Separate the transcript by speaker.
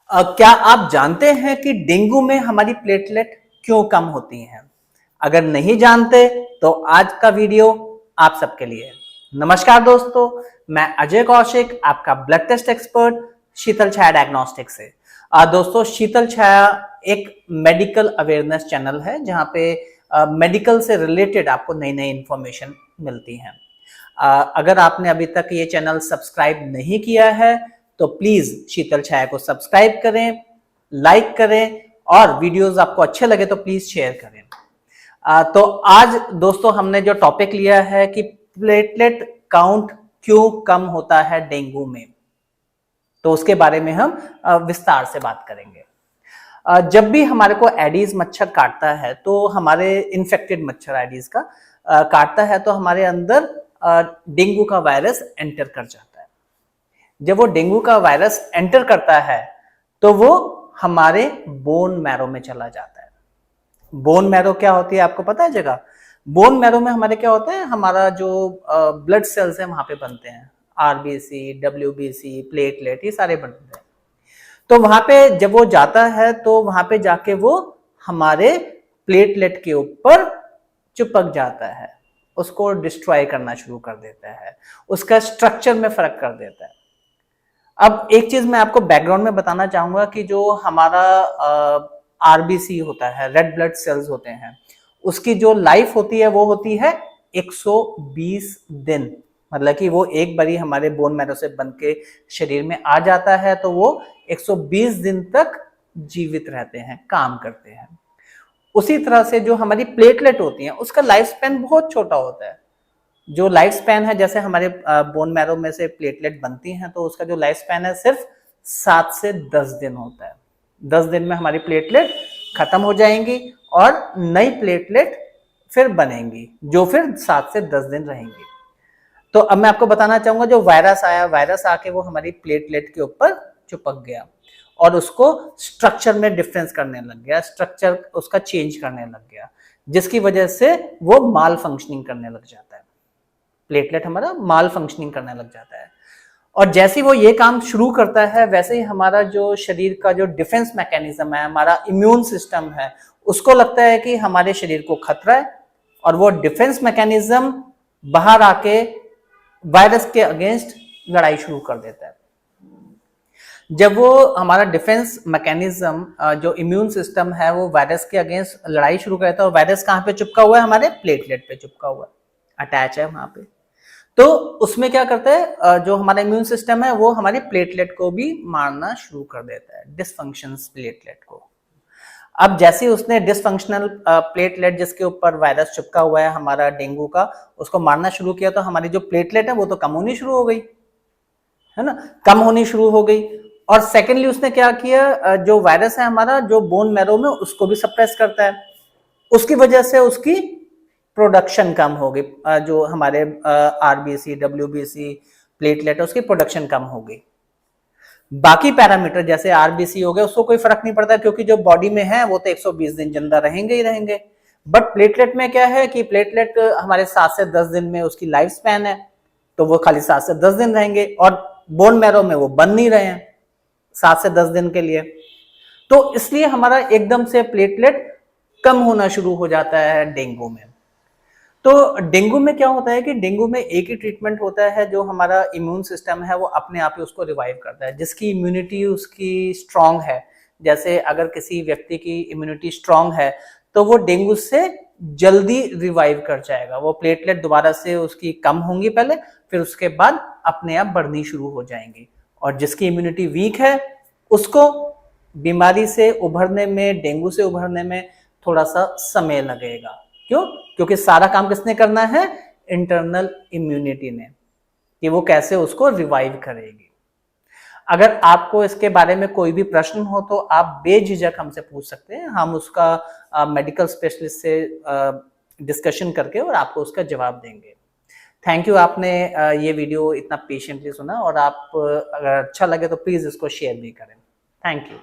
Speaker 1: क्या आप जानते हैं कि डेंगू में हमारी प्लेटलेट क्यों कम होती हैं? अगर नहीं जानते तो आज का वीडियो आप सबके लिए है। नमस्कार दोस्तों, मैं अजय कौशिक, आपका ब्लड टेस्ट एक्सपर्ट शीतल छाया डायग्नोस्टिक से। दोस्तों, शीतल छाया एक मेडिकल अवेयरनेस चैनल है जहां पे मेडिकल से रिलेटेड आपको नई नई इंफॉर्मेशन मिलती है। अगर आपने अभी तक ये चैनल सब्सक्राइब नहीं किया है तो प्लीज शीतल छाया को सब्सक्राइब करें, लाइक करें और वीडियोस आपको अच्छे लगे तो प्लीज शेयर करें। तो आज दोस्तों हमने जो टॉपिक लिया है कि प्लेटलेट काउंट क्यों कम होता है डेंगू में, तो उसके बारे में हम विस्तार से बात करेंगे। जब भी हमारे को एडीज मच्छर काटता है तो हमारे इन्फेक्टेड मच्छर एडीज का काटता है तो हमारे अंदर डेंगू का वायरस एंटर कर जाता है। जब वो डेंगू का वायरस एंटर करता है तो वो हमारे बोन मैरो में चला जाता है। बोन मैरो क्या होती है आपको पता है जगह? बोन मैरो में हमारे क्या होता है, हमारा जो ब्लड सेल्स है वहां पे बनते हैं, आरबीसी, डब्ल्यूबीसी, प्लेटलेट, ये सारे बनते हैं। तो वहां पे जब वो जाता है तो वहां पे जाके वो हमारे प्लेटलेट के ऊपर चिपक जाता है, उसको डिस्ट्रॉय करना शुरू कर देता है, उसका स्ट्रक्चर में फर्क कर देता है। अब एक चीज मैं आपको बैकग्राउंड में बताना चाहूंगा कि जो हमारा आरबीसी होता है, रेड ब्लड सेल्स होते हैं, उसकी जो लाइफ होती है वो होती है 120 दिन। मतलब कि वो एक बारी हमारे बोन मैरो से बन के शरीर में आ जाता है तो वो 120 दिन तक जीवित रहते हैं, काम करते हैं। उसी तरह से जो हमारी प्लेटलेट होती हैं उसका लाइफ स्पैन बहुत छोटा होता है। जो लाइफ स्पैन है, जैसे हमारे बोन मैरो में से प्लेटलेट बनती हैं तो उसका जो लाइफ स्पैन है सिर्फ 7 से 10 दिन होता है। 10 दिन में हमारी प्लेटलेट खत्म हो जाएंगी और नई प्लेटलेट फिर बनेंगी जो फिर 7 से 10 दिन रहेंगी। तो अब मैं आपको बताना चाहूंगा, जो वायरस आया, वायरस आके वो हमारी प्लेटलेट के ऊपर चिपक गया और उसको स्ट्रक्चर में डिफरेंस करने लग गया, स्ट्रक्चर उसका चेंज करने लग गया, जिसकी वजह से वो माल फंक्शनिंग करने लग जाता है। प्लेटलेट हमारा माल फंक्शनिंग करने लग जाता है और जैसे ही वो ये काम शुरू करता है वैसे ही हमारा जो शरीर का जो डिफेंस मैकेनिज्म है, हमारा इम्यून सिस्टम है, उसको लगता है कि हमारे शरीर को खतरा है और वो डिफेंस मैकेनिज्म बाहर आके वायरस के अगेंस्ट लड़ाई शुरू कर देता है। जब वो हमारा डिफेंस मैकेनिज्म, जो इम्यून सिस्टम है, वो वायरस के अगेंस्ट लड़ाई शुरू करता है और वायरस कहाँ पे चिपका हुआ है? हमारे प्लेटलेट पे चिपका हुआ है, अटैच है वहां पे। तो उसमें क्या करता है, जो हमारा इम्यून सिस्टम है वो हमारी प्लेटलेट को भी मारना शुरू कर देता है, डिसफंक्शनल प्लेटलेट को। अब जैसे उसने डिसफंक्शनल प्लेटलेट जिसके ऊपर वायरस चिपका हुआ है हमारा डेंगू का, उसको मारना शुरू किया तो हमारी जो प्लेटलेट है वो तो कम होनी शुरू हो गई, है ना, कम होनी शुरू हो गई। और सेकेंडली उसने क्या किया, जो वायरस है हमारा, जो बोन मैरो में, उसको भी सप्रेस करता है। उसकी वजह से उसकी प्रोडक्शन कम हो गई, जो हमारे आरबीसी, डब्ल्यूबीसी, प्लेटलेट है, उसकी प्रोडक्शन कम हो गई। बाकी पैरामीटर जैसे आरबीसी हो गए उसको कोई फर्क नहीं पड़ता क्योंकि जो बॉडी में है वो तो 120 दिन जिंदा रहेंगे ही रहेंगे। बट प्लेटलेट में क्या है कि प्लेटलेट हमारे 7 से 10 दिन में उसकी लाइफ स्पैन है, तो वो खाली 7 से 10 दिन रहेंगे और बोन मैरो में वो बन नहीं रहे हैं 7 से 10 दिन के लिए। तो इसलिए हमारा एकदम से प्लेटलेट कम होना शुरू हो जाता है डेंगू में। तो डेंगू में क्या होता है कि डेंगू में एक ही ट्रीटमेंट होता है, जो हमारा इम्यून सिस्टम है वो अपने आप ही उसको रिवाइव करता है, जिसकी इम्यूनिटी उसकी स्ट्रांग है। जैसे अगर किसी व्यक्ति की इम्यूनिटी स्ट्रांग है तो वो डेंगू से जल्दी रिवाइव कर जाएगा, वो प्लेटलेट दोबारा से उसकी कम होंगी पहले, फिर उसके बाद अपने आप बढ़नी शुरू हो जाएंगी। और जिसकी इम्यूनिटी वीक है उसको बीमारी से उभरने में, डेंगू से उभरने में थोड़ा सा समय लगेगा। क्यों? क्योंकि सारा काम किसने करना है? इंटरनल इम्यूनिटी ने, कि वो कैसे उसको रिवाइव करेगी। अगर आपको इसके बारे में कोई भी प्रश्न हो तो आप बेझिझक हमसे पूछ सकते हैं, हम उसका मेडिकल स्पेशलिस्ट से डिस्कशन करके और आपको उसका जवाब देंगे। थैंक यू, आपने ये वीडियो इतना पेशेंटली सुना और आप अगर अच्छा लगे तो प्लीज इसको शेयर भी करें। Thank you.